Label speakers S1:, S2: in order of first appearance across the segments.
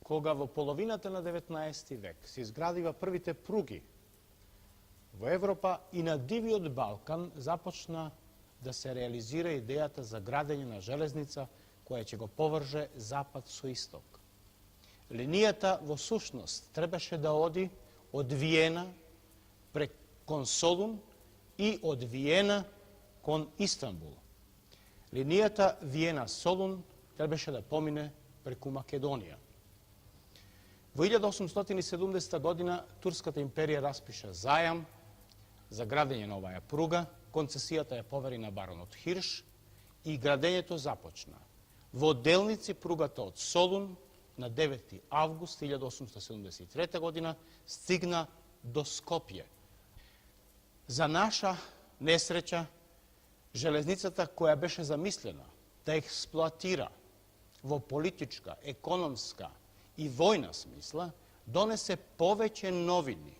S1: кога во половината на 19 век се изградива првите пруги во Европа и на дивиот Балкан започна да се реализира идејата за градење на железница која ќе го поврже запад со исток. Линијата во сушност требаше да оди од Виена кон Солун и од Виена кон Истанбул. Линијата Виена-Солун требаше да помине преку Македонија. Во 1870 година Турската империја распиша зајам за градење на оваа пруга, концесијата ја повери на баронот Хирш и градењето започна. Во делници пругата од Солун на 9 август 1873 година стигна до Скопје. За наша несреќа, железницата која беше замислена да експлоатира во политичка, економска и војна смисла, донесе повеќе новини,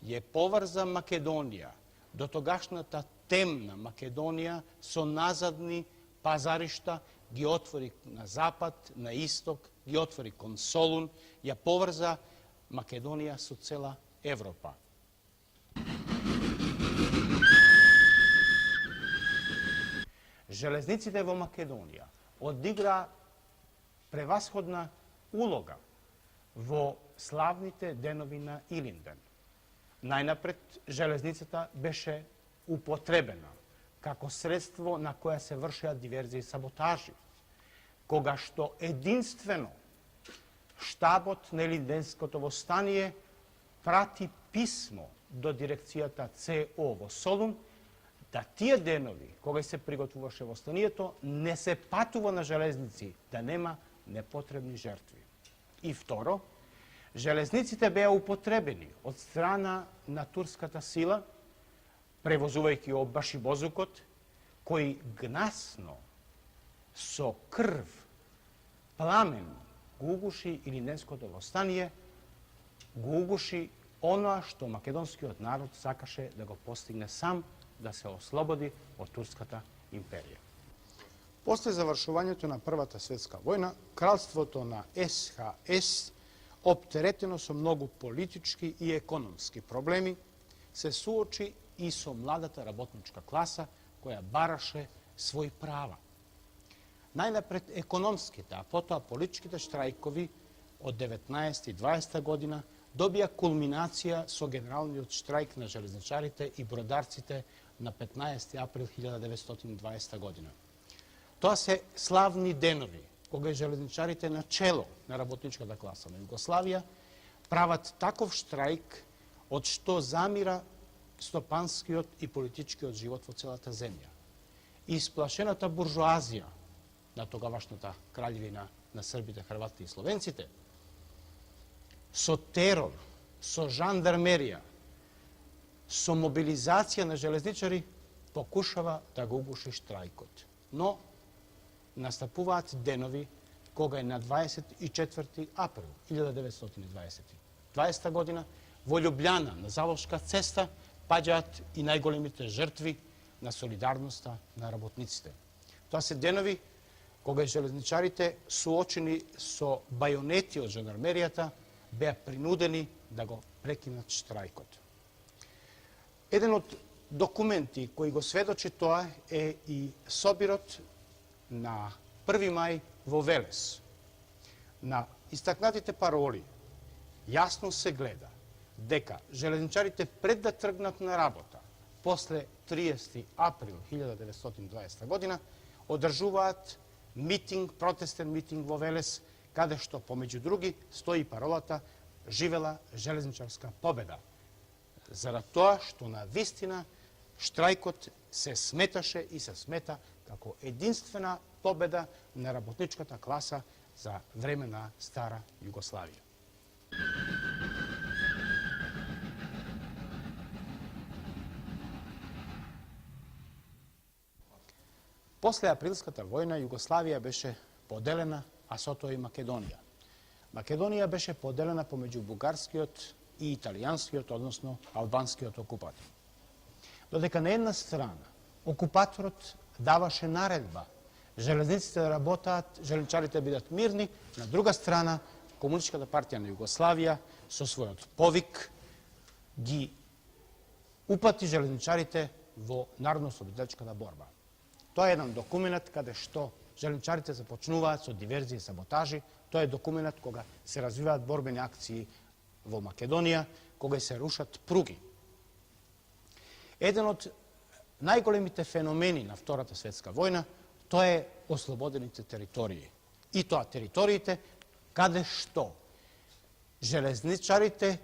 S1: ја поврза Македонија, до тогашната темна Македонија со назадни пазаришта, ги отвори на запад, на исток, ги отвори кон Солун, ја поврза Македонија со цела Европа. Железниците во Македонија одигра превасходна улога во славните денови на Илинден. Најнапред, железницата беше употребена како средство на која се вршеа диверзии и саботажи, кога што единствено штабот на Илинденското востание прати писмо до дирекцијата ЦО во Солун, да тие денови, кога се приготвуваше востанието, не се патува на железници, да нема непотребни жертви. И второ, железниците беа употребени од страна на турската сила, превозувајќи обаш и бозукот, кој гнасно, со крв, пламен, го угуши Илинденското востание, го угуши оноа што македонскиот народ сакаше да го постигне сам, да се ослободи од Турската империја. После завршувањето на Првата светска војна, кралството на СХС, оптеретено со многу политички и економски проблеми, се суочи и со младата работничка класа која бараше своји права. Најнапред економските, а потоа политичките штрајкови од 19 и 20 година добија кулминација со генералниот штрајк на железничарите и бродарците на 15 април 1920 година. Тоа се славни денови, кога железничарите на чело на работничката класа на Југославија прават таков штрајк од што замира стопанскиот и политичкиот живот во целата земја. И исплашената буржуазија на тогавашната краљевина на србите, хрватите и словенците, со терор, со жандармерија, со мобилизација на железничари, покушава да го угуши штрајкот. Но настапуваат денови кога е на 24 април 1920 година во Љубљана на Залошка цеста паѓаат и најголемите жртви на солидарноста на работниците. Тоа се денови кога железничарите суочени со бајонети од жандармеријата беа принудени да го прекинат штрајкот. Еден од документи кои го сведочи тоа е и собирот на 1. мај во Велес. На истакнатите пароли јасно се гледа дека железничарите пред да тргнат на работа после 30 април 1920 година одржуваат митинг, протестен митинг во Велес, каде што помеѓу други стои паролата "Живела железничарска победа", зарад тоа што на вистина штрајкот се сметаше и се смета како единствена победа на работничката класа за време на стара Југославија. После априлската војна Југославија беше поделена, а со тоа и Македонија. Македонија беше поделена помеѓу бугарскиот и италијанскиот, односно албанскиот окупатор. Додека на една страна окупаторот даваше наредба железниците да работаат, железничарите бидат мирни, на друга страна Комунистичката партија на Југославија со својот повик ги упати железничарите во народно-ослободителачката борба. Тоа е еден документ каде што железничарите започнуваат со диверзии и саботажи. Тоа е документ кога се развиваат борбени акции во Македонија, кога се рушат пруги. Еден од најголемите феномени на Втората светска војна, тоа е ослободените територии. И тоа териториите каде што железничарите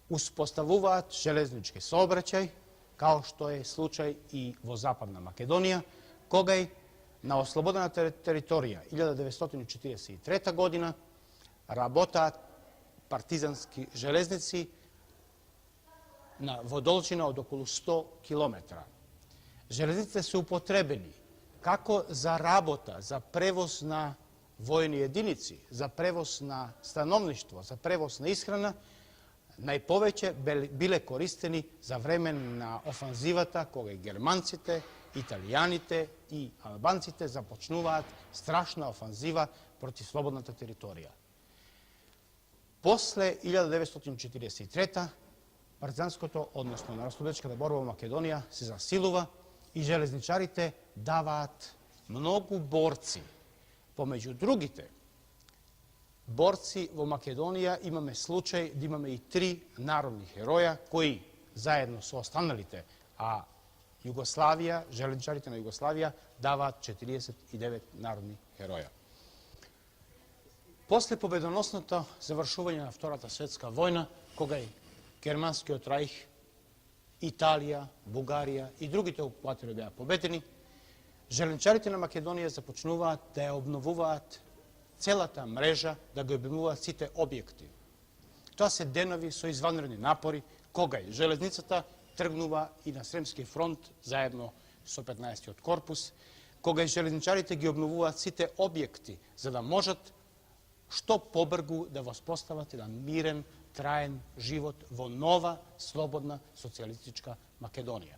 S1: успоставуваат железнички сообраќај, као што е случај и во Западна Македонија, кога на ослободената територија 1943 година работаат партизански железници во должина од околу 100 километра. Железниците се употребени како за работа, за превоз на војни единици, за превоз на становништво, за превоз на исхрана, најповеќе биле користени за време на офанзивата кога германците, италијаните и албанците започнуваат страшна офанзива против слободната територија. После 1943 партизанското, односно народно-ослободителачката борба во Македонија се засилува и железничарите даваат многу борци. Помеѓу другите борци во Македонија имаме случај да имаме и 3 народни хероја кои заедно со останалите, а Југославија, железничарите на Југославија даваат 49 народни хероја. После победоносното завршување на Втората светска војна, кога и Германскиот рајх, Италија, Бугарија и другите окупатори беа победени, железничарите на Македонија започнуваат да ја обновуваат целата мрежа, да го обновуваат сите објекти. Тоа се денови со изванредни напори, кога и железницата тргнува и на Сремски фронт заедно со 15-тиот корпус, кога и железничарите ги обновуваат сите објекти, за да можат што побргу да воспостават еден мирен, траен живот во нова, слободна, социјалистичка Македонија.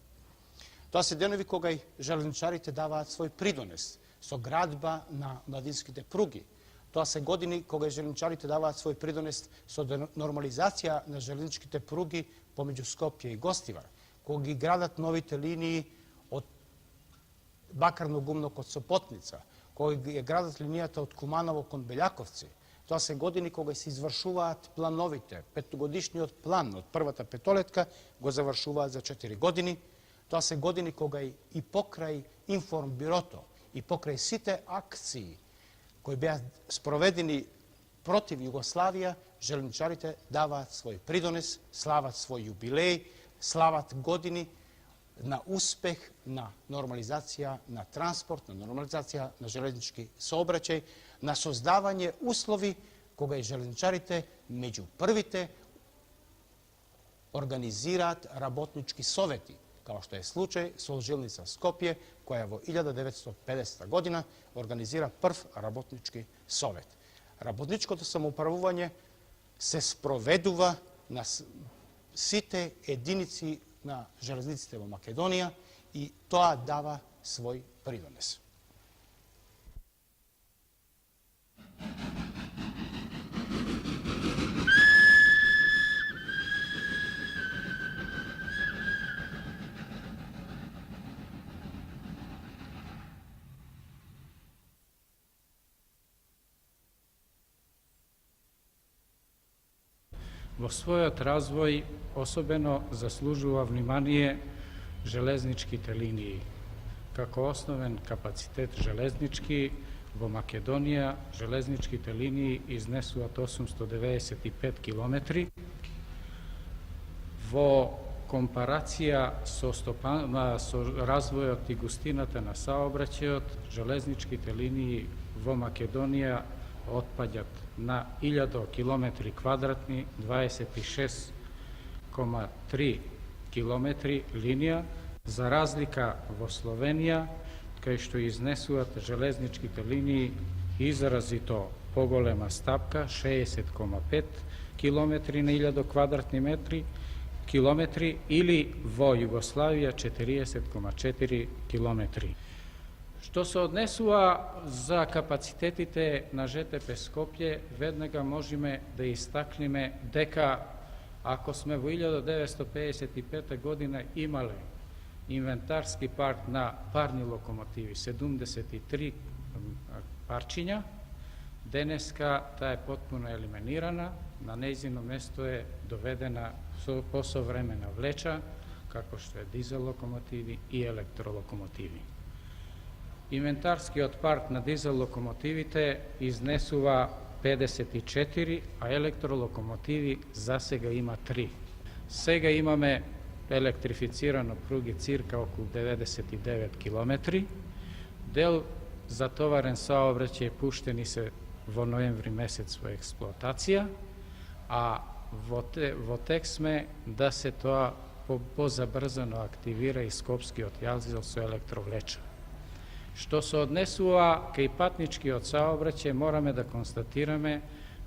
S1: Тоа се денови кога и железничарите даваат свој придонес со градба на младинските пруги. Тоа се години кога и железничарите даваат свој придонес со нормализација на железничките пруги помеѓу Скопје и Гостивар, кога ги градат новите линии од Бакарно гумно код Сопотница, кога ги градат линијата од Куманово кон Белјаковци. Тоа се години кога се извршуваат плановите. Петогодишниот план од првата петолетка го завршуваат за 4 години. Тоа се години кога и покрај информбирото, и покрај сите акции кои беа спроведени против Југославија, железничарите даваат свој придонес, слават свој јубилеј, слават години на успех на нормализација на транспорт, на нормализација на железнички сообраќај, на создавање услови кога и железничарите меѓу првите организираат работнички совети, као што е случај со Жилница Скопје, која во 1950 година организира прв работнички совет. Работничкото самоуправување се спроведува на сите единици на железниците во Македонија и тоа дава свој придонес.
S2: Во својот развој особено заслужува внимание железничките линии. Како основен капацитет железнички во Македонија, железничките линии изнесуваат 895 километри. Во компарација со развојот и густината на саобраќајот, железничките линии во Македонија отпаѓат на 1000 километри квадратни, 26,3 километри линија, за разлика во Словенија, кај што изнесуваат железничките линии изразито поголема стапка, 60,5 километри на 1000 квадратни километри, или во Југославија 40,4 километри. Што се однесува за капацитетите на ЖТП Скопје, веднага можеме да истакнеме дека ако сме во 1955 година имале инвентарски парк на парни локомотиви 73 парчиња, денеска таа е потпуно елиминирана, на нејзино место е доведена посовремена влеча, како што е дизел локомотиви и електролокомотиви. Инвентарскиот парк на дизел локомотивите изнесува 54, а електролокомотиви за сега има 3. Сега имаме електрифицирано пруги цирка околу 99 километри. Дел затоварен саобраќај пуштени се во ноември месец во експлоатација, а во тек сме да се тоа позабрзано активира и Скопскиот јазил со електровлеча. Што се однесува кај патничкиот саобраќај, мораме да констатираме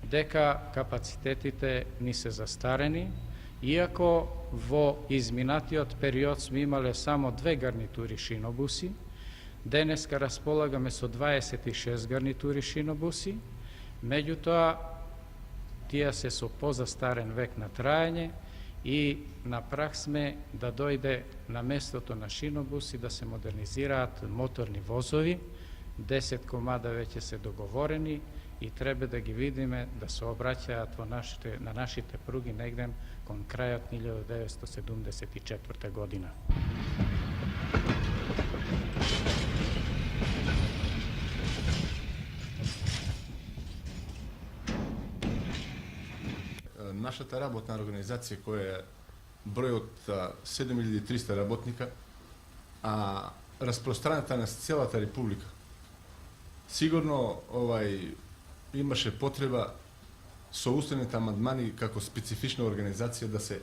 S2: дека капацитетите ни се застарени, иако во изминатиот период сме имале само 2 гарнитури шинобуси, денеска располагаме со 26 гарнитури шинобуси, меѓутоа тие се со позастарен век на траење и на прах сме да дојде на местото на шинобуси да се модернизираат моторни возови, 10 комада веќе се договорени и треба да ги видиме да се обраќаат на нашите пруги негде кон крајот 1974 година.
S3: Нашата работна организација, која е број од 7300 работника, а распространета на целата република, сигурно имаше потреба со уставните амандмани како специфична организација да се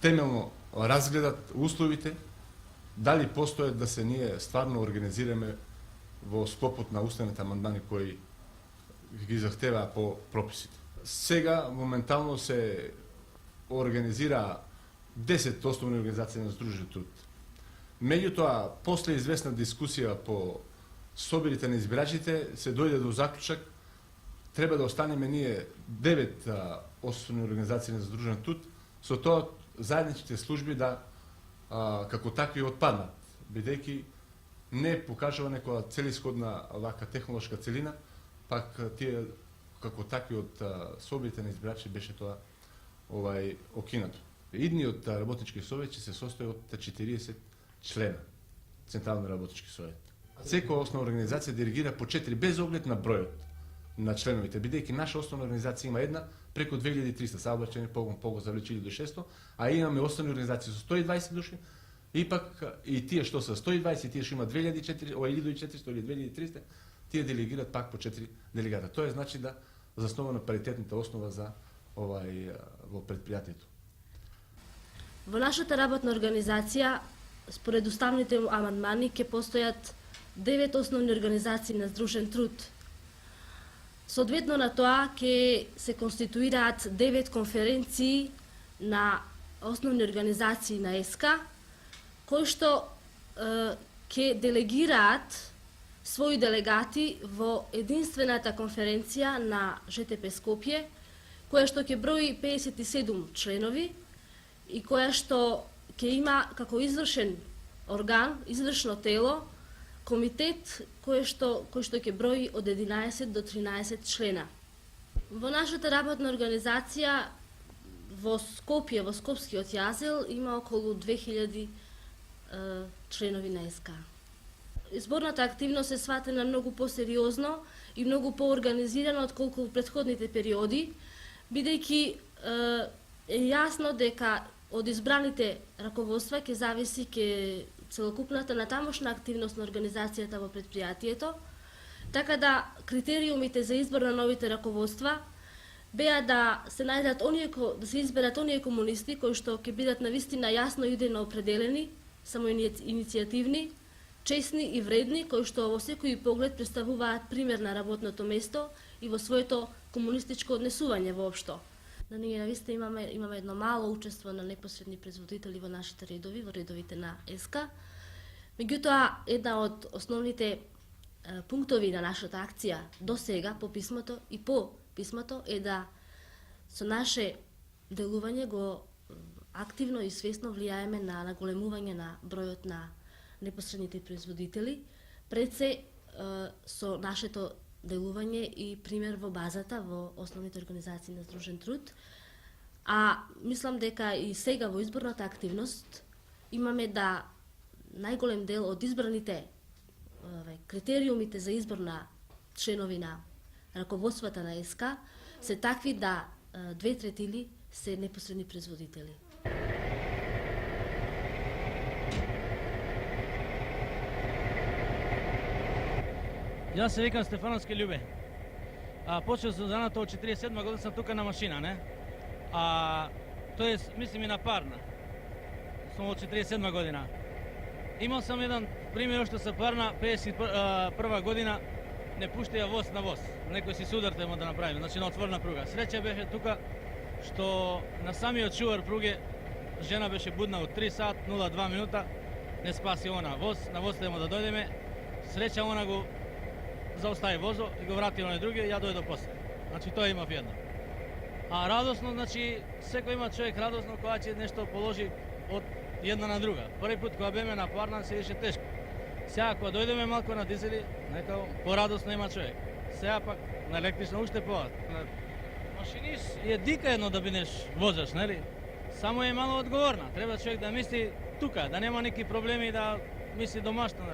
S3: темелно разгледат условите, дали постојат да се ние стварно организираме во склопот на уставните амандмани кои ги захтеваа по прописите. Сега моментално се организира 10 основни организации на Сдружен труд. Меѓутоа, после известна дискусија по собирите на избирачите, се дојде до заклучок треба да останеме ние 9 основни организации на Сдружен труд, со тоа заедничките служби да како такви отпаднат, бидејќи не покажува некоја целисходна вака технолошка целина, пак тие како такви од соборите на избирачи беше тоа окинато. Идниот работнички совет ќе се состои од 40 члена, Централен работнички совет. Секоја основна организација диригира по 4 без оглед на бројот на членовите, бидејќи наша основна организација има една преку 2300, саобраќајни погон завлечили до 600, а имаме основни организации со 120 души, и пак и тие што се 120, тие што има 2400 или 2300, тие делегираат пак по 4 делегата. Тоа значи да заснова на паритетната основа за во предпријатието.
S4: Во нашата работна организација, според уставните амандмани, ќе постојат 9 основни организации на Сдружен труд. Соодветно на тоа ќе се конституираат 9 конференции на основни организации на ЕСКА, кои што ќе делегираат своји делегати во единствената конференција на ЖТП Скопје, која што ќе брои 57 членови и која што ќе има како извршен орган, извршно тело, комитет кој што ќе брои од 11 до 13 члена. Во нашата работна организација во Скопје, во Скопскиот јазил, има околу 2000 членови на ЕСКА. Изборната активност е сватена многу посериозно и многу поорганизирано отколку во претходните периоди, бидејќи е јасно дека од избраните раководства ќе зависи целокупната натамошна активност на организацијата во предпријатието, така да критериумите за избор на новите раководства беа да се изберат оние комунисти кои што ќе бидат навистина јасно и идејно определени, самоиницијативни, честни и вредни, кои што во секој поглед представуваат пример на работното место и во своето комунистичко однесување воопшто. Ние навистина имаме едно мало учество на непосредни производители во нашите редови, во редовите на ЕСКА. Меѓутоа, една од основните пунктови на нашата акција до сега по писмото и по писмото е да со наше делување го активно и свесно влијаеме на наголемување на бројот на непосредните производители, пред се со нашето делување и пример во базата во основните организации на Здружен труд. А мислам дека и сега во изборната активност имаме да најголем дел од избраните критериумите за избор на членови на раководствата на СК се такви да 2/3 се непосредни производители.
S5: Јас се викам Стефановски Љубе. Почел сум заната од 47 година, сум тука на машина, не? Тоест, мислим и на парна. Сум од 47 година. Имал сам еден пример што со парна 51 година не пуштаја воз на воз. Некој си судар тема да направиме, значи на отворена пруга. Среќа беше тука што на самиот чувар пруге жена беше будна од 3 сат 02 минута, не спаси она воз, на воз тема да дојдеме. Среќа она го заустави возо и го врати оној други, ја дојдо после. Значи тоа имав едно. А радосно, значи секој има човек радосно кога ќе нешто положи од една на друга. Први пат кога беме на парна се беше тешко. Сега кога дојдеме малку на дизели, нека порадосно има човек. Сега пак на електрично уште поват. Машинист е дика едно да бидеш возач, нели? Само е мало одговорна. Треба човек да мисли тука, да нема неки проблеми, да мисли домашно.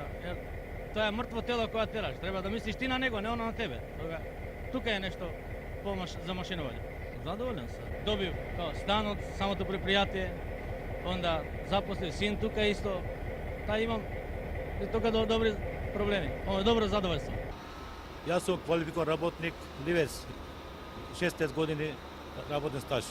S5: Тоа е мртво тело кога тераш. Треба да мислиш ти на него, не оно на тебе. Тука е нешто помош за машинување. Задоволен сум. Добив стан од самото предпријатие, онда запослив син тука исто. Имам тука добри проблеми. Добро задоволство.
S6: Јас сум квалификуван работник, ливец, 6 години работен стаж.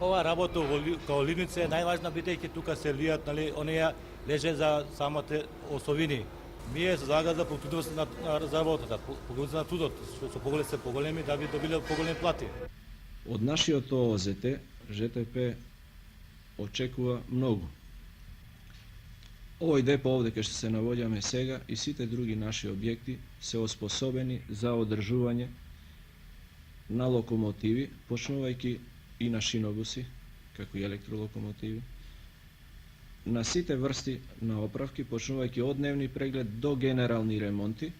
S6: Ова работа као ливница е најважна, бидејќи тука се лијат, нали, оние леже за самите осовини. Ние се загад за продуктивност на работата, продуктивност на трудот, што се поголеми да би добиле поголеми плати.
S7: Од нашиот ООЗТ, ЖТП очекува многу. Овој депо овде кај што се навоѓаме сега и сите други наши објекти се оспособени за одржување на локомотиви, почнувајќи и на шинобуси, како и електролокомотиви, на сите врсти на оправки, почнувајќи од дневни преглед до генерални ремонти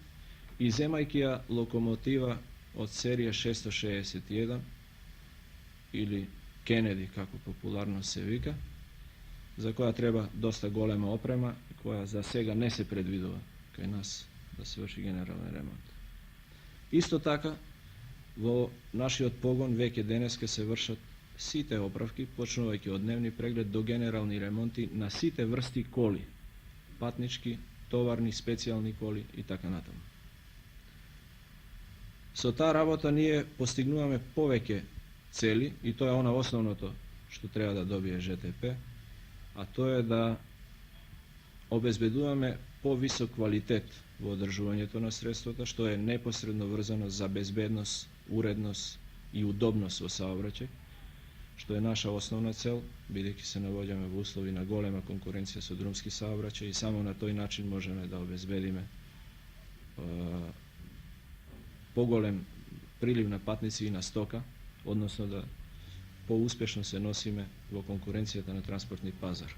S7: и земајќи ја локомотива од серија 661 или Кенеди, како популарно се вика, за која треба доста голема опрема, која за сега не се предвидува кај нас да се врши генерален ремонт. Исто така, во нашиот погон веќе денеска се вршат сите оправки, почнувајќи од дневни преглед до генерални ремонти на сите врсти коли, патнички, товарни, специјални коли и така натаму. Со таа работа ние постигнуваме повеќе цели и тоа е она основното што треба да добие ЖТП, а тоа е да обезбедуваме повисок квалитет во одржувањето на средствата, што е непосредно врзано за безбедност, уредност и удобност во саобраќај, што е наша основна цел, бидејќи се навоѓаме во услови на голема конкуренција со друмски саобраќај и само на тој начин можеме да обезбедиме поголем прилив на патници и на стока, односно да поуспешно се носиме во конкуренцијата на транспортни пазар.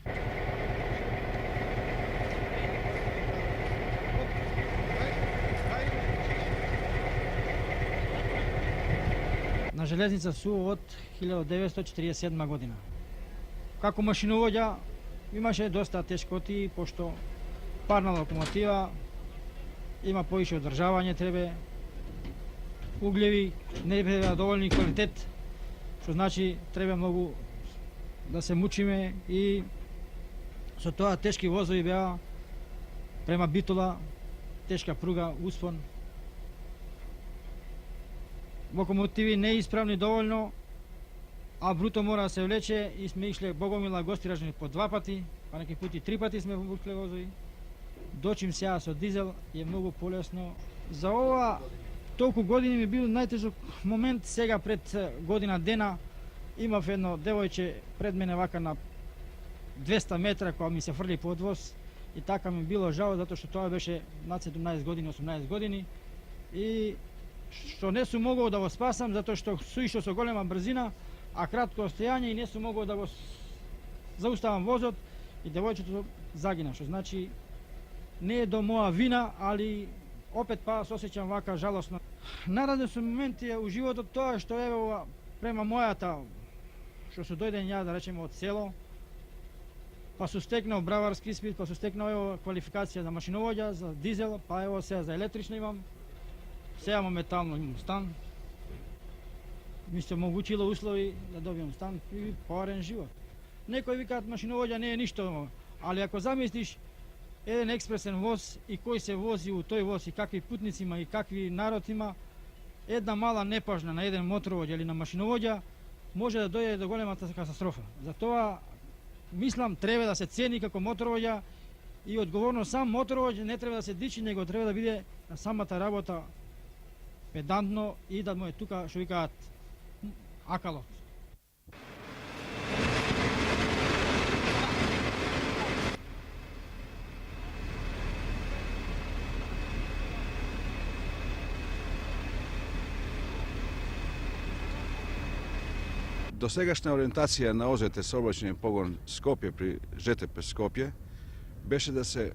S8: На железница су од 1947 година. Како машиновоѓа имаше доста тешкоти, пошто парна локомотива има повише одржавање, треба углеви, не треба доволни квалитет, што значи треба многу да се мучиме и со тоа тешки возови беа према Битола, тешка пруга, успон. Локомотиви неисправни доволно, а бруто мора да се влече и сме ишле богомила гостиражни по 2 пати, па неки пути 3 пати сме вукле возови. Дочим сега со дизел е многу полесно. За ова толку години ми бил најтежок момент сега пред година дена. Имав едно девојче пред мене вака на 200 метра која ми се фрли под воз и така ми било жал затоа што тоа беше над 17 години, 18 години и што не сум могол да го спасам затоа што суишо со голема брзина, а кратко остојање и не сум могол да го зауставам возот и девојчето загина, што значи не е до моја вина, али опет па се осеќам вака жалосно. Нараден сум моменти у животот тоа што еве према мојата што су дојден ја да речеме од село, па су стекнал браварски испит, па су стекнал ево квалификација за машиновоѓа, за дизел, па ево сега за електрично имам. Сега моментално имам стан. Ми се омотгучило услови да добијам стан и поарен живот. Некои викаат машиновоѓа не е ништо, али ако замислиш еден експресен воз и кој се вози у тој воз и какви путници има и какви народ има, една мала непажна на еден моторовоѓа или на машиновоѓа може да дојде до големата катастрофа. Затоа мислам треба да се цени како моторовоѓа и одговорно сам моторовоѓа не треба да се дичи, него треба да биде на самата работа педантно и да му е тука што викаат акалот.
S9: Досегашна ориентација на ОЗТ сообраќајен погон Скопје при ЖТП Скопје беше да се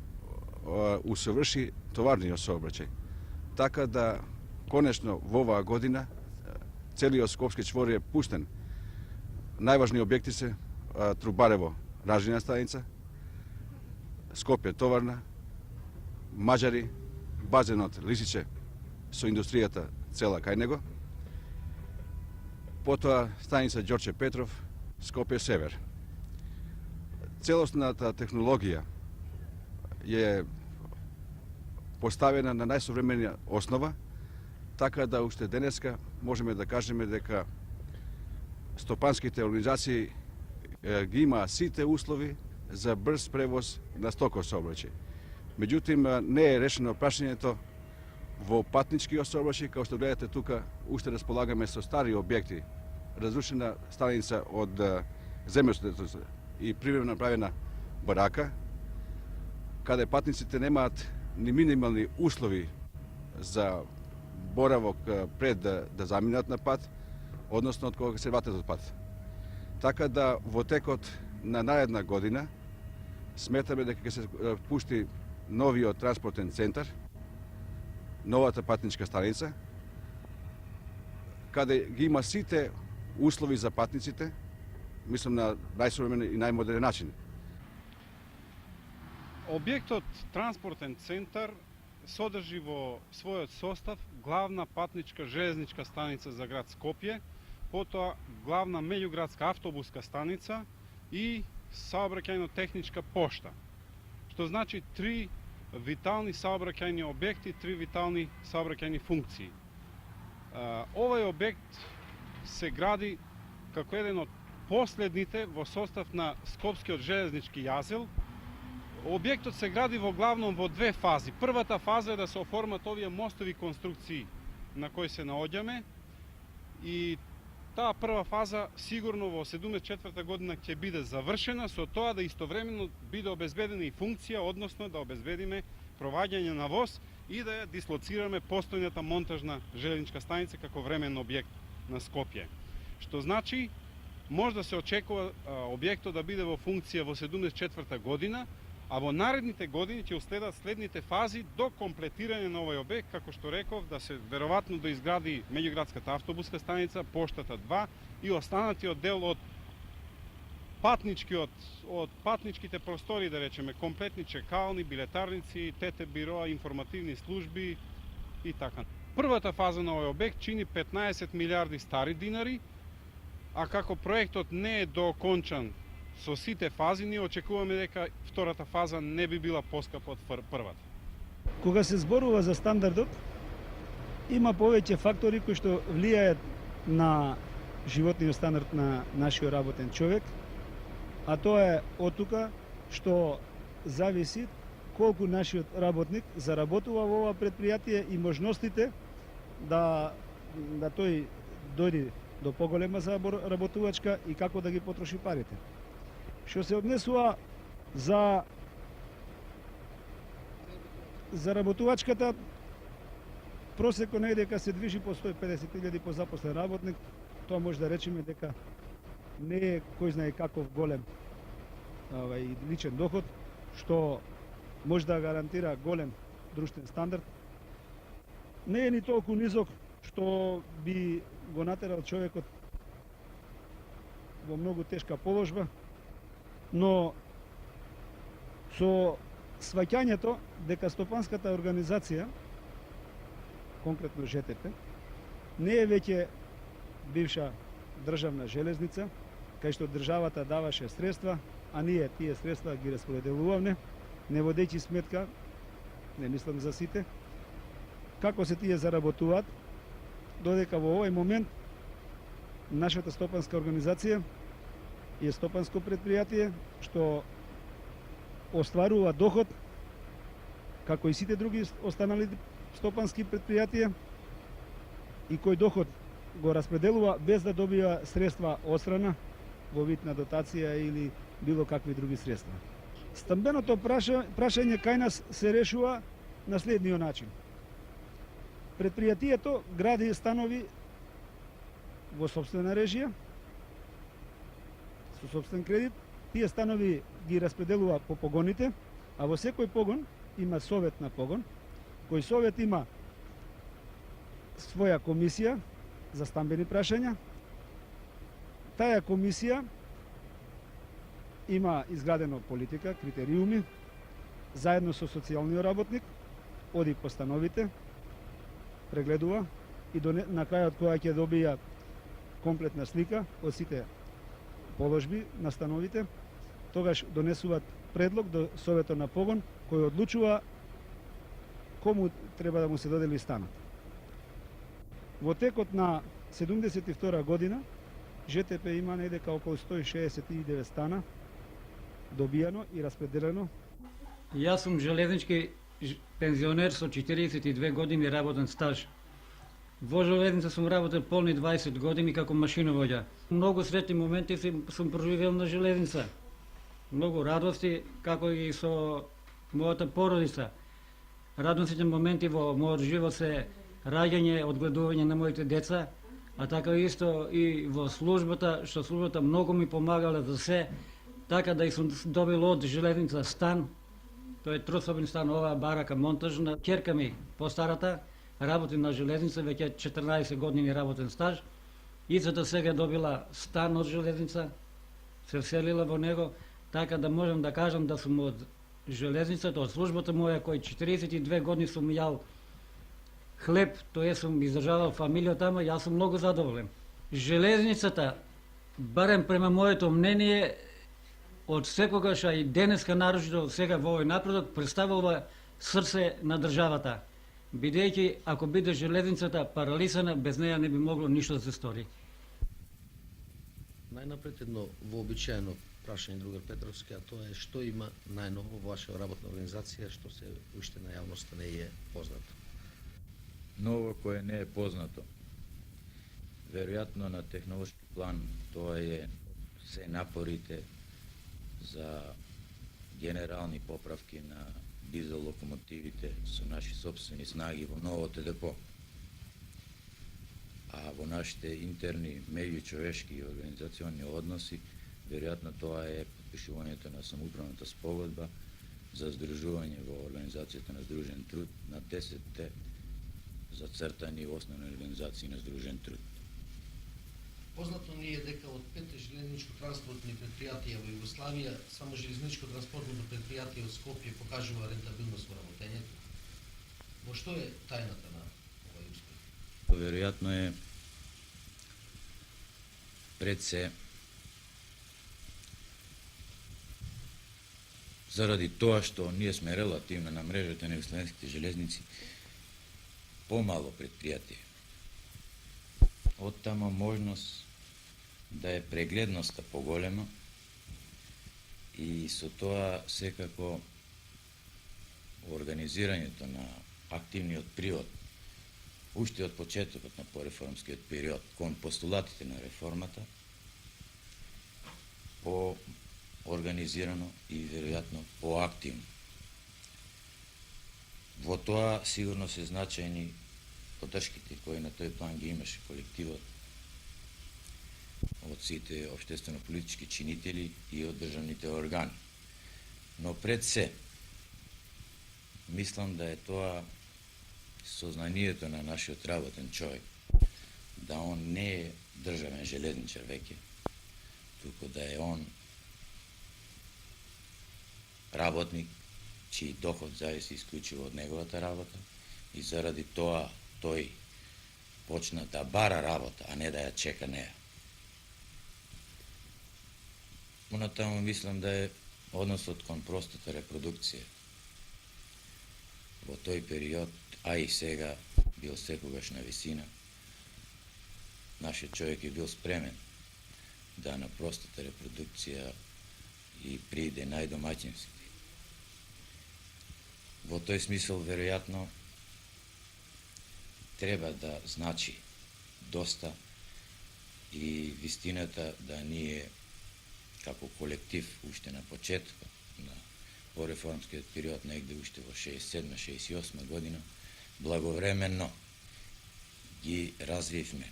S9: усоврши товарниот сообраќај, така да конечно во оваа година целиот скопски чвор е пуштен. Најважни објекти се Трубарево ражина станица, Скопје товарна, Маđари, базенот Лисиче со индустријата цела кај него, потоа станица Ѓорче Петров, Скопје Север. Целосната технологија е поставена на најсовременија основа, така да уште денеска можеме да кажеме дека стопанските организации ги има сите услови за брз превоз на стоков сообраќај. Меѓутоа не е решено прашањето во патничкиот сообраќај, како што гледате тука, уште располагаме со стари објекти, разрушена станица од земјоштето и привремено направена барака, каде патниците немаат ни минимални услови за боравок пред да заминат на пат, односно од кога се вратат од пат. Така да во текот на наредна година сметаме дека ќе се пушти новиот транспортен центар, новата патничка станица, каде ги има сите услови за патниците, мислам на најсовремен и најмодерен начин.
S10: Објектот транспортен центар содржи во својот состав главна патничка железничка станица за град Скопје, потоа главна меѓуградска автобуска станица и саобраќајно-техничка пошта. Што значи три витални саобраќајни објекти, три витални саобраќајни функции. Овој објект се гради како еден од последните во состав на Скопскиот железнички јазел. Објектот се гради во главном во две фази. Првата фаза е да се оформат овие мостови конструкции на кои се наоѓаме и таа прва фаза сигурно во 74 година ќе биде завршена, со тоа да истовремено биде обезбедена и функција, односно да обезбедиме проваѓање на воз и да ја дислоцираме постојната монтажна железничка станица како времен објект на Скопје. Што значи може да се очекува објектот да биде во функција во 74 година, а во наредните години ќе уследат следните фази до комплетирање на овој објект, како што реков, да се веројатно да изгради меѓуградската автобуска станица, поштата 2 и останатиот дел од патничките простори, да речеме, комплетни чекални, билетарници, ТТ бироа, информативни служби и така. Првата фаза на овој објект чини 15 милиарди стари динари, а како проектот не е доокончан со сите фази, ние очекуваме дека втората фаза не би била поскапа од првата.
S11: Кога се зборува за стандардот, има повеќе фактори кои што влијаат на животниот стандард на нашиот работен човек, а тоа е од тука што зависи колку нашиот работник заработува во ова предпријатие и можностите да тој дојде до поголема заработувачка и како да ги потроши парите. Што се однесува за Заработувачката просеко негде дека се движи по 150.000 по запослен работник, тоа може да речеме дека не е кој знае каков голем личен доход, што може да гарантира голем друштвен стандард. Не е ни толку низок што би го натерал човекот во многу тешка положба, но со сваќањето дека стопанската организација, конкретно ЖТП, не е веќе бивша државна железница, кај што државата даваше средства, а ние тие средства ги распределувавме, не водејќи сметка, не мислам за сите, како се тие заработуваат, додека во овој момент нашата стопанска организација е стопанско предпријатие што остварува доход како и сите други останали стопански предпријатија и кој доход го распределува без да добива средства одстрана во вид на дотација или било какви други средства. Стамбеното прашање кај нас се решува на следниот начин. Предпријатието гради станови во сопствена режија, со сопствен кредит, тие станови ги распределува по погоните, а во секој погон има совет на погон, кој совет има своја комисија за стамбени прашања. Таа комисија има изградено политика, критериуми, заедно со социјалниот работник, оди по становите, прегледува и на крајот која ќе добија комплетна слика од сите положби на становите, тогаш донесуваат предлог до советот на погон кој одлучува кому треба да му се додели станот. Во текот на 72 година ЖТП има недека околу 169 стана добијано и распределено.
S12: Јас сум железнички пензионер со 42 години работен стаж. Во железница сум работел полни 20 години како машиновоѓа. Многу сретни моменти сум проживел на железница. Многу радости, како и со мојата породица. Радосните моменти во мојот живот се раѓање, одгледување на моите деца, а така исто и во службата, што службата многу ми помагала за се, така да и сум добил од железница стан. Тој е трособен стан, оваа барака монтажна. Ќерка ми, постарата, работи на железница, веќе 14 години работен стаж. Ицата сега добила стан од железница, се вселила во него, така да можам да кажам да сум од железницата, од службата моја, кој 42 години сум јал хлеб, тоа сум издржавал фамилија тама, јас сум многу задоволен. Железницата, барем према моето мнение, од секогаш, а и денеска нарочито сега во овој напредок, представува срце на државата. Бидејќи, ако биде железницата паралисана, без неја не би могло ништо да се стори.
S13: Најнапред едно вообичаено прашање, другар Петровски, а тоа е што има најново во ваша работна организација, што се уште на јавноста не е познато?
S14: Ново кое не е познато. Веројатно на технолошки план тоа е се напорите за генерални поправки на дизел локомотивите со наши собствени снаги во новото депо. А во нашите интерни меѓучовешки и организациони односи, веројатно тоа е подпишувањето на самоуправната спогодба за здружување во Организацијата на Здружен труд на 10-те зацртани основни организации на Здружен труд.
S13: Познато ни е дека од 5 железничко-транспортни предпријатија во Југославија, само железничко-транспортното предпријатие од Скопје покажува рентабилност во работењето. Во што е тајната на овој успех?
S14: Веројатно е пред се заради тоа што ние сме релативно на мрежата на југославенските железници помало предпријатие. Од тама можност да е прегледноста поголема и со тоа секако организирањето на активниот привод уште од почетокот на пореформскиот период кон постулатите на реформата по-организирано и веројатно поактивно. Во тоа сигурно се значајни поддршките кои на тој план ги имаше колективот од сите општествено-политички чинители и од државните органи. Но пред се, мислам да е тоа сознанието на нашиот работен човек, да он не е државен железничар веќе, туку да е он работник, чиј доход зависи исклучиво од неговата работа и заради тоа тој почна да бара работа, а не да ја чека неа. Понатаму мислам да е односот кон простата репродукција. Во тој период, а и сега, бил секогаш на висина. Нашиот човек е бил спремен да на простата репродукција и приде најдомаќински. Во тој смисол, веројатно, треба да значи доста и вистината да ние како колектив уште на почетокот на пореформскиот период, негде уште во 67-68 година, благовременно ги развивме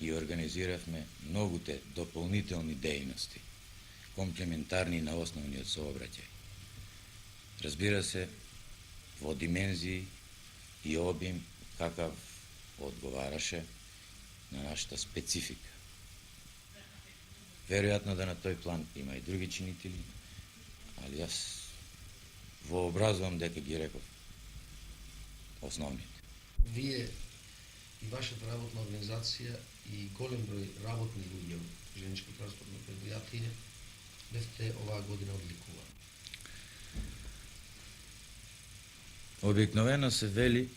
S14: и организиравме многуте дополнителни дејности, комплементарни на основниот сообраќај. Разбира се, во димензии и обим какав одговараше на нашата специфика. Веројатно да на тој план има и други чинители, али јас вообразувам дека ги реков основните.
S13: Вие и вашата работна организација и голем број работни луѓе од железничко транспортно предпријатие бевте оваа година одликувани.
S14: Обикновено се вели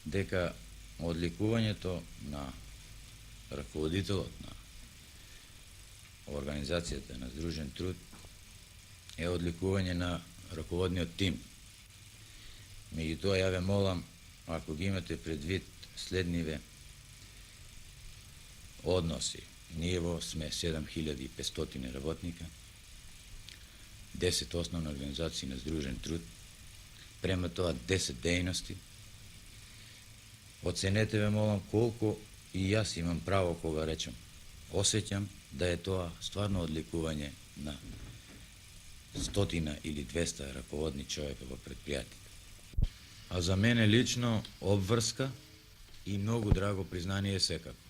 S14: дека одликувањето на раководителот на организацијата на Здружен труд е одликување на раководниот тим. Меѓутоа, ја ве молам, ако ги имате предвид следниве односи. Ние во сме 7500 работника, 10 основни организации на Здружен труд, према тоа 10 дејности. Оценете, ве молам, колку и јас имам право кога речем. Осеќам да е тоа стварно одликување на 100 или 200 раководни човека во предпријатите. А за мене лично обврска и многу драго признание секако.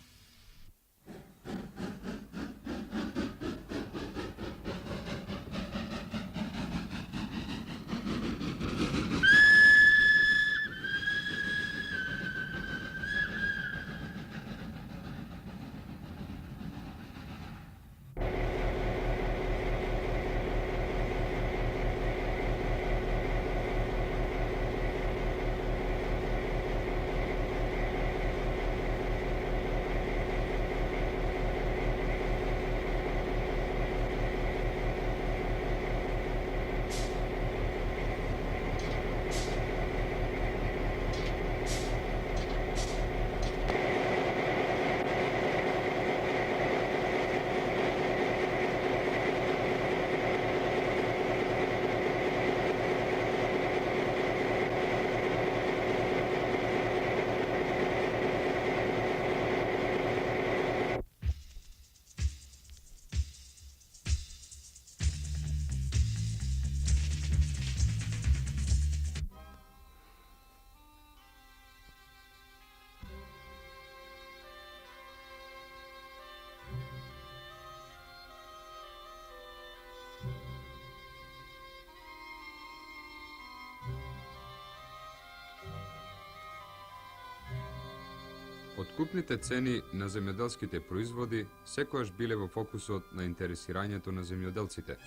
S15: Откупните цени на земјоделските производи секогаш биле во фокусот на интересирањето на земјоделците.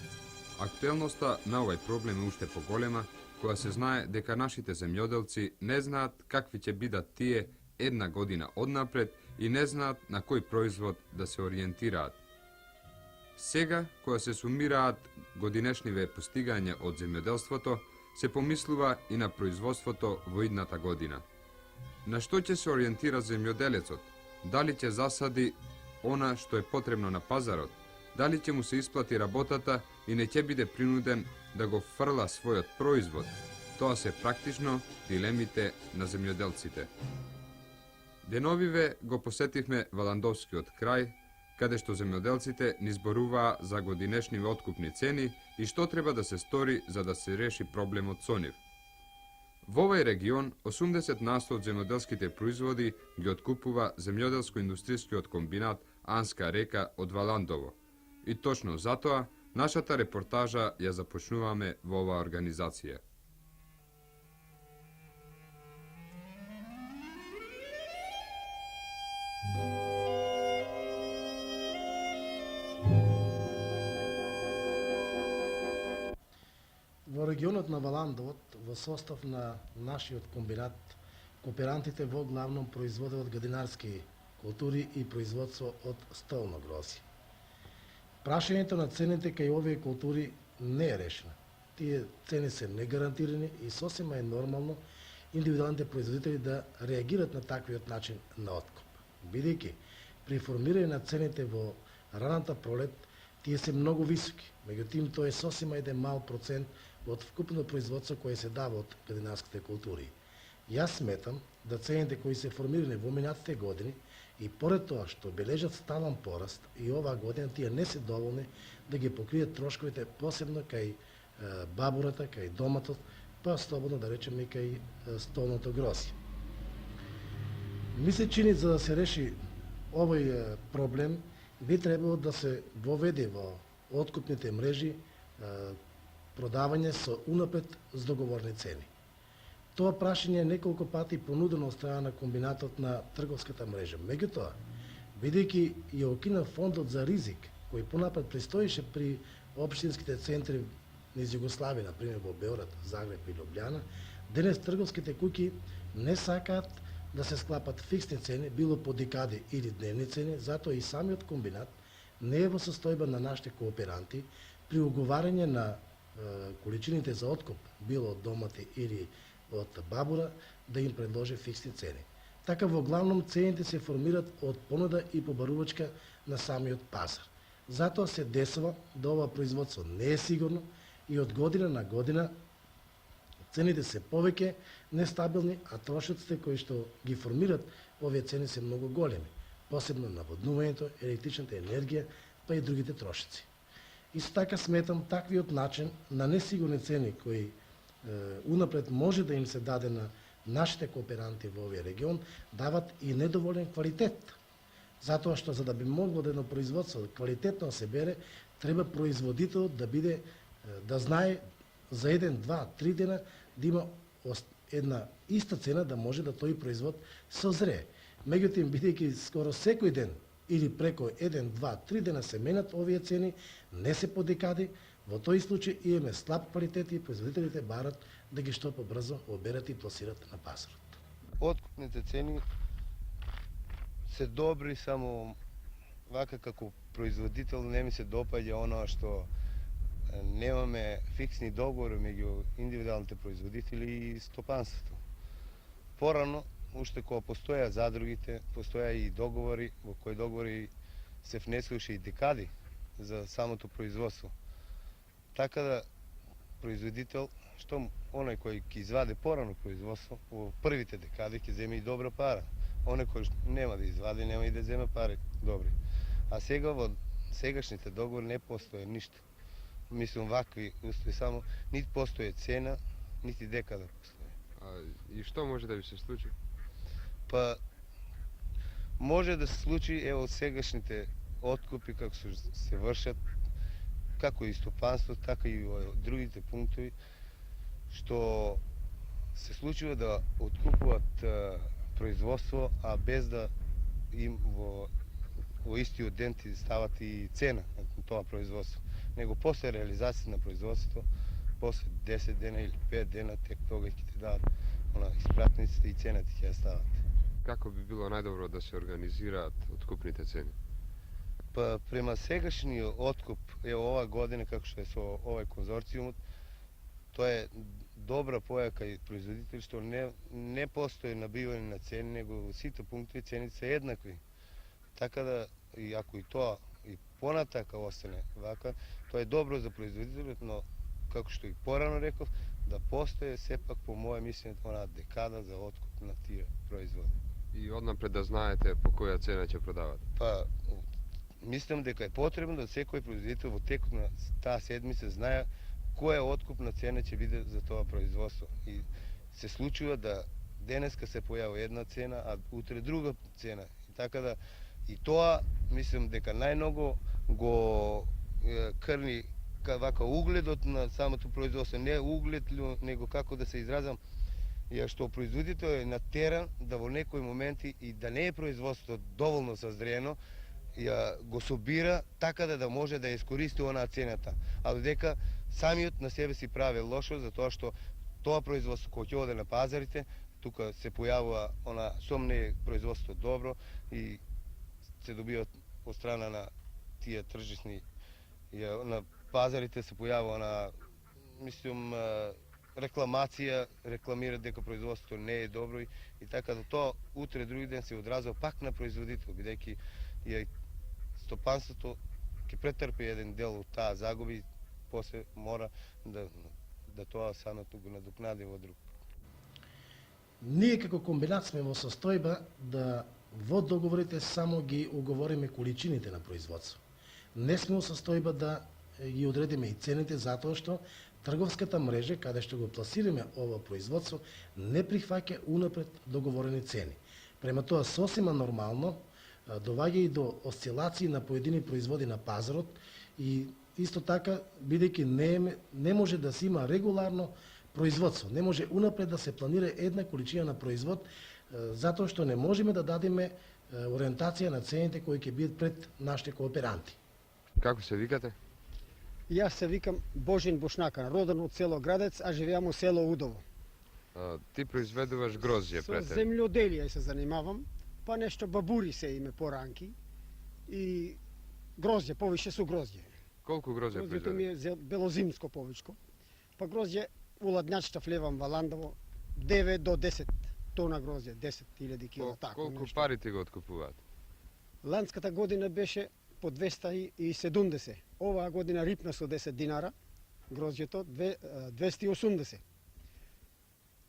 S15: Актуелноста на овај проблем е уште поголема, кога се знае дека нашите земјоделци не знаат какви ќе бидат тие една година однапред и не знаат на кој производ да се ориентираат. Сега, кога се сумираат годинешниве постигања од земјоделството, се помислува и на производството во идната година. На што ќе се ориентира земјоделецот? Дали ќе засади она што е потребно на пазарот? Дали ќе му се исплати работата и не ќе биде принуден да го фрла својот производ, тоа се практично дилемите на земјоделците. Деновиве го посетивме Валандовскиот крај, каде што земјоделците ни зборуваа за годинешниве откупни цени и што треба да се стори за да се реши проблемот со нив. Во овој регион 80% од земјоделските производи ги откупува земјоделско-индустријскиот комбинат Анска река од Валандово. И точно затоа нашата репортажа ја започнуваме во оваа организација.
S13: Во регионот на Валандовот, во состав на нашиот комбинат, кооперантите во главном производат гадинарски култури и производство од столно грозје. Прашањето на цените кај овие култури не е решено. Тие цени се негарантирани и сосема е нормално индивидуалните производители да реагират на таквиот начин на откуп. Бидејќи при формирање на цените во раната пролет, тие се многу високи, меѓутоа тоа е сосема еден мал процент од вкупно производство кое се дава од гадинарските култури. Јас сметам да цените кои се формирани во минатите години и поред тоа што бележат стален пораст и оваа година тие не се доволни да ги покријат трошковите, посебно кај бабурата, кај доматот, па слободно да речеме и кај столното грозје. Ми се чини за да се реши овој проблем би требало да се воведе во откупните мрежи продавање со унапред договорни цени. Тоа прашање е неколку пати понудено од страна на комбинатот на трговската мрежа. Меѓутоа, бидејќи ја укина фондот за ризик, кој понапред престоеше при општинските центри низ Југославија, например во Београд, Загреб и Лјубљана, денес трговските куќи не сакаат да се склапат фиксни цени, било по декади или дневни цени, затоа и самиот комбинат не е во состојба на нашите кооперанти при уговарање на количините за откуп, било од домати или од бабура, да им предложи фиксни цени. Така во главном цените се формираат од понуда и побарувачка на самиот пазар. Затоа се десува да ова производство не е сигурно и од година на година цените се повеќе нестабилни, а трошоците кои што ги формираат овие цени се многу големи, посебно наводнувањето, електричната енергија, па и другите трошоци. Исто така сметам таквиот начин на несигурни цени кои унапред може да им се даде на нашите кооперанти во овој регион, дават и недоволен квалитет. Затоа што за да би могло да едно производство квалитетно се бере, треба производителот да биде, да знае за 1, 2, 3 дена да има една иста цена да може да тој производ созрее. Меѓутоа, бидејќи скоро секој ден или преко 1, 2, 3 дена се менат овие цени, не се по декади, во тој случај имаме слаб квалитет и производителите барат да ги што побрзо оберат и пласират на пазарот.
S16: Откупните цени се добри, само вака како производител не ми се допаѓа оно што немаме фиксни договори меѓу индивидуалните производители и стопанството. Порано, уште кога постоја задругите, постоја и договори, во кои договори се внесуваше и декади за самото производство. Така да производител, што оној кој ќе изваде порано производство, во првите декади ќе земе и добра пара. Оној кој нема да извади, нема и да земе пари добри. А сега во сегашните договори не постои ништо. Мислам, вакви устои само, нити постои цена, нити декада постои.
S15: И што може да ви се случи?
S16: Па, може да се случи, ево, сегашните откупи како се вршат, како и стопанство, така и во другите пунктови, што се случува да откупуваат производство, а без да им во истиот ден ти стават и цена на тоа производство. Него после реализација на производството, после 10 дена или 5 дена, тек тога ќе ти дадат испратниците и цената ќе ја стават.
S15: Како би било најдобро да се организираат откупните цени?
S16: Па према сегашниот откуп, ево ова година како што е со овој конзорциумот, тоа е добра појака и производители што не постои набивање на цени, него во сите пунктови цените се еднакви. Така да, и ако и тоа и понатака остане вака, тоа е добро за производителот, но како што и порано реков, да постои сепак по моје мислење онаа декада за откуп на тие производи.
S15: И однапред да знаете по која цена ќе продавате?
S16: Па, мислам дека е потребно да секој производител во текот на таа седмица знае која откупна цена ќе биде за тоа производство. И се случува да денеска се појавува една цена, а утре друга цена. И така да и тоа мислам дека најмногу го крни вака угледот на самото производство, не углед, него како да се изразам, ја што производител е на терен да во некои моменти и да не е производството доволно созрено, ја го собира така да може да ја искористи онаа цената. А додека самиот на себе си прави лошо, затоа што тоа производство кој ќе оде на пазарите, тука се појавува она сомне производство добро и се добива од страна на тие тржисни, на пазарите се појавува на, мислам, рекламација, рекламираат дека производството не е добро и така да тоа утре други ден се одразува пак на производител, бидејќи и стопанството ќе претрпи еден дел од таа загуби, после мора да тоа самото го надокнади во друг.
S17: Ние како комбинат сме во состојба да во договорите само ги уговориме количините на производство. Не сме во состојба да ги одредиме и цените, затоа што трговската мрежа, каде што го пласираме ова производство, не прифаќа унапред договорени цени. Према тоа сосема нормално доваѓа и до осцилации на поедини производи на пазарот и исто така, бидејќи не може да се има регуларно производство, не може унапред да се планира една количина на производ, затоа што не можеме да дадеме ориентација на цените кои ќе бидат пред нашите кооперанти.
S15: Како се викате?
S18: Јас се викам Божин Бошнакан, роден од село Градец, а живеам во село Удово.
S15: Ти произведуваш грозје пред
S18: Со земјоделие се занимавам, па нешто бабури се име поранки и грозје, повише со грозје.
S15: Колку грозје произведуваш?
S18: Грозјето ми е белозимско повичко. Па грозје уладњачта влевам во Ландово 9 до 10 тона грозје, 10.000 кила, тако
S15: Колку
S18: нешто.
S15: пари ти го откупуваат?
S18: Ландската година беше по 270. Оваа година рипна со 10 динара, грозјето 280.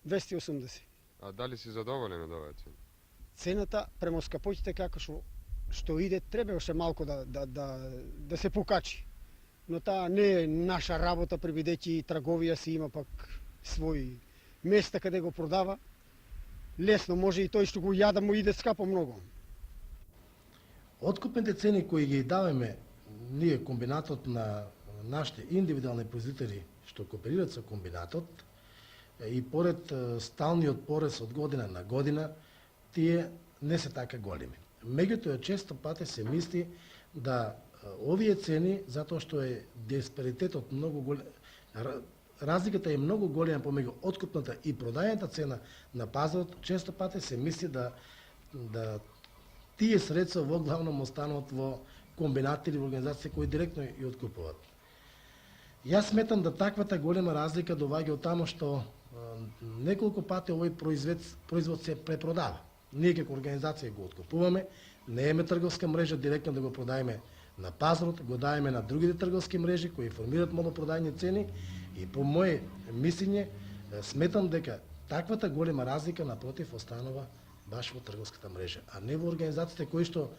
S18: 280.
S15: А дали си задоволен од оваа цена?
S18: Цената према скапоќите како што иде требаше малку да се покачи. Но таа не е наша работа, пребидејќи трговија си има пак своји места каде го продава. Лесно може и тој што го јада му иде скапо многу.
S17: Откупните цени кои ги даваме ние комбинатот на нашите индивидуални производители што кооперираат со комбинатот и поред сталниот порез од година на година, тие не се така големи. Меѓутоа често пати се мисли да овие цени, затоа што е диспаритетот многу голем, разликата е многу голема помеѓу откупната и продајната цена на пазарот, често пати се мисли да тие средства во главном остануваат во комбинати или во организации кои директно ја откупуваат. Јас сметам да таквата голема разлика доваѓа од тамо што неколку пати овој производ се препродава. Ние како организација го откупуваме, не имаме трговска мрежа директно да го продаеме на пазарот, го даеме на другите трговски мрежи кои формираат малопродајни цени и по моје мислење сметам дека таквата голема разлика напротив останува баш во трговската мрежа, а не во организациите кои што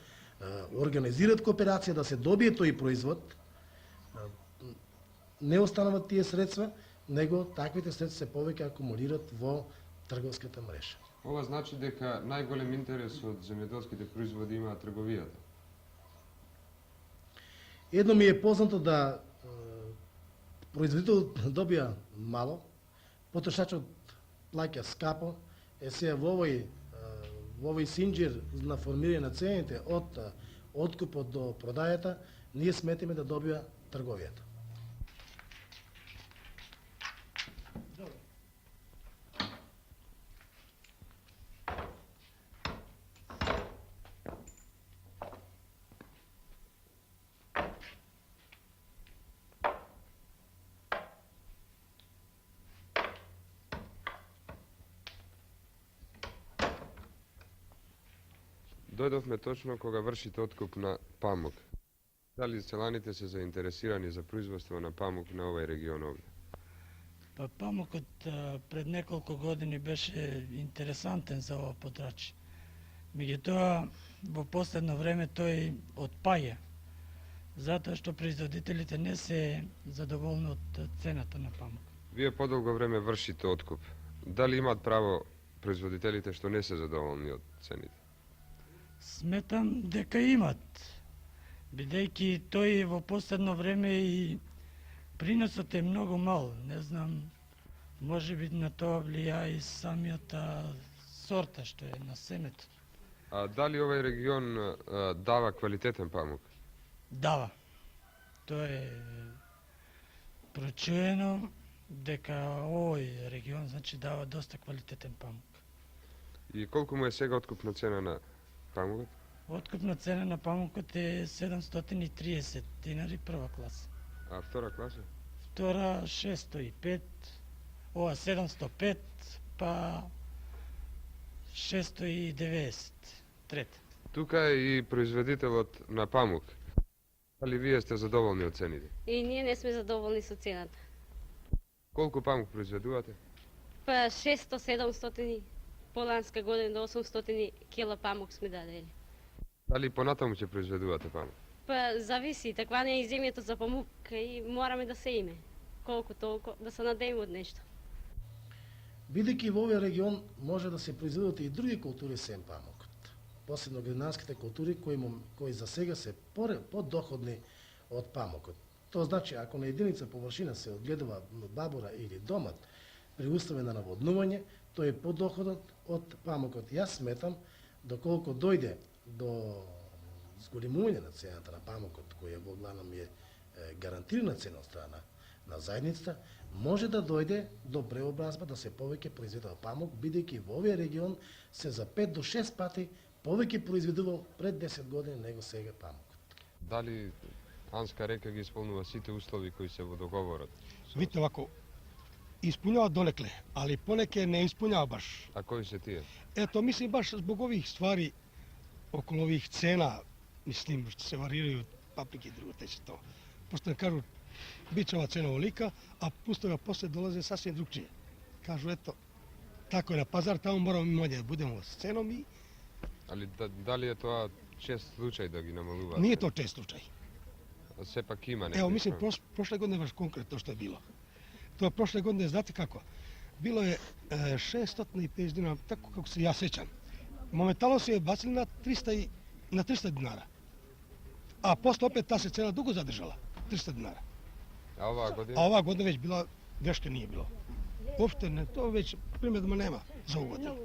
S17: организираат кооперација да се добие тој производ, не остануваат тие средства, него таквите средства се повеќе акумулираат во трговската мрежа.
S15: Ова значи дека најголем интерес од земјоделските производи има трговијата.
S17: Едно ми е познато да производителот добија мало, потрошачот плаќа скапо, сега во овој синџир на формирање на цените од откупот до продајата, ние сметиме да добија трговијата.
S15: Дојдовме точно кога вршите откуп на памук. Дали селаните се заинтересирани за производство на памук на овој регион овде?
S19: Па памукот пред неколку години беше интересантен за ова подрачје. Меѓутоа, во последно време тој отпаја, затоа што производителите не се задоволни од цената на памук.
S15: Вие подолго време вршите откуп. Дали имаат право производителите што не се задоволни од цените?
S19: Сметам дека имат, бидејќи тој во последно време и приносот е многу мал. Не знам, може би на тоа влија и самијата сорта што е на семето.
S15: А дали овој регион дава квалитетен памук?
S19: Дава. Тоа е прочуено дека овој регион значи дава доста квалитетен памук.
S15: И колку му е сега откупна цена на памукот?
S19: Откупна цена на памукот е 730 динари прва класа.
S15: А втора класа?
S19: Втора 605, ова 705, па 690, трета.
S15: Тука е и производителот на памук. Дали вие сте задоволни од цените?
S20: И ние не сме задоволни со цената.
S15: Колку памук произведувате?
S20: Па 600-700, поланска година до 800 кила памук сме дадели.
S15: Дали понатаму ќе произведувате памук?
S20: Па зависи, таква не е и земјата за памук и мораме да се име. Колку толку, да се надејме од нешто.
S17: Бидејќи во овој регион може да се произведуваат и други култури сем памукот. Посебно гринарските култури кои за сега се подоходни од памукот. Тоа значи, ако на единица површина се одгледува бабура или домат при услови на наводнување, тој е подоходот од памукот. Јас сметам, доколку дојде до зголемување на цената на памукот, која во главном е гарантирана цена од страна на заедницата, може да дојде до преобразба да се повеќе произведува памук, бидејќи во овој регион се за 5 до 6 пати повеќе произведувал пред 10 години него сега памукот.
S15: Дали Анска река ги исполнува сите услови кои се во договорот?
S21: Видите овако, исполнува долекле, али понеќе не исполнува баш.
S15: А кои се тие?
S21: Ето, мислим баш због ових ствари, околу ових цена, мислим, што се варирају паприки и друго течето. Просто не кажу, биче ова цена олика, а пустога после долазе сасвим другчие. Кажу, ето, тако е на пазар, таму мораме мојде да будеме с ценом и...
S15: Али дали е тоа чест случај да ги намалуваат?
S21: Не е тоа чест случај.
S15: А сепак има некој.
S21: Ево, мислим, прошле година баш конкретно што е било. Тоа прошле година, знаете како? Било е 650 динара, тако како се ја сеќам. Моментално се е бацили на 300 динара. А после опет таа се цена дуго задржала, 300 динара.
S15: А оваа година?
S21: А оваа година веќе била, нешто не е било. Опште не, тоа веќе примедно нема за оваа година.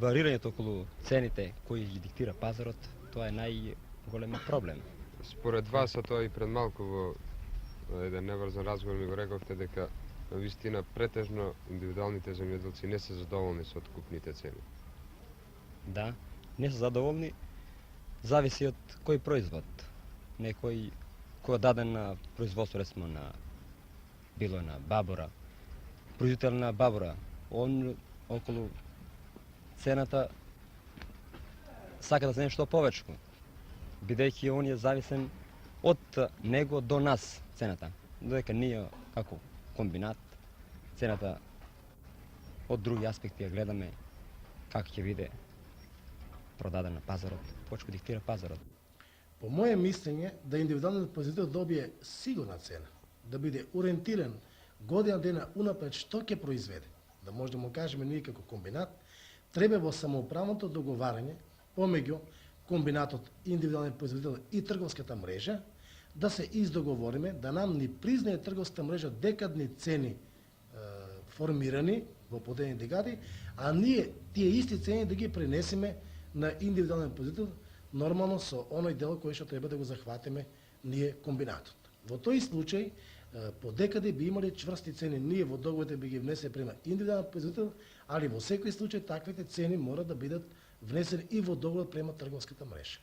S22: Варирањето околу цените кои ги диктира пазарот, тоа е најголем проблем.
S15: Според вас, а тоа и пред малку во еден неврзан разговор ми го рековте дека на вистина претежно индивидуалните земјоделци не се задоволни со откупните цени.
S22: Да, не се задоволни, зависи од кој производ. Некој кој е даден на производство, рецимо на било на бабура, производител на бабура, он околу цената сака да знае што повечко, бидејќи он е зависен од него до нас цената. Додека ние како комбинат цената од други аспекти ја гледаме како ќе биде продаден на пазарот, почку диктира пазарот.
S17: По моје мислење, да индивидуалниот производител добие сигурна цена, да биде ориентиран година дена унапред што ќе произведе, да може да му кажеме ние како комбинат, треба во самоуправното договарање помеѓу комбинатот, индивидуалниот производител и трговската мрежа, да се издоговориме, да нам ни признае трговската мрежа декадни цени формирани во поделени дегади, а ние тие исти цени да ги пренесеме на индивидуалниот производител, нормално со оној дел кој што треба да го захватиме ние комбинатот. Во тој случај, по декаде би имали чврсти цени, ние во договорите би ги внесе према индивидуален производител, али во секој случај таквите цени мора да бидат внесени и во договор према трговската мрежа.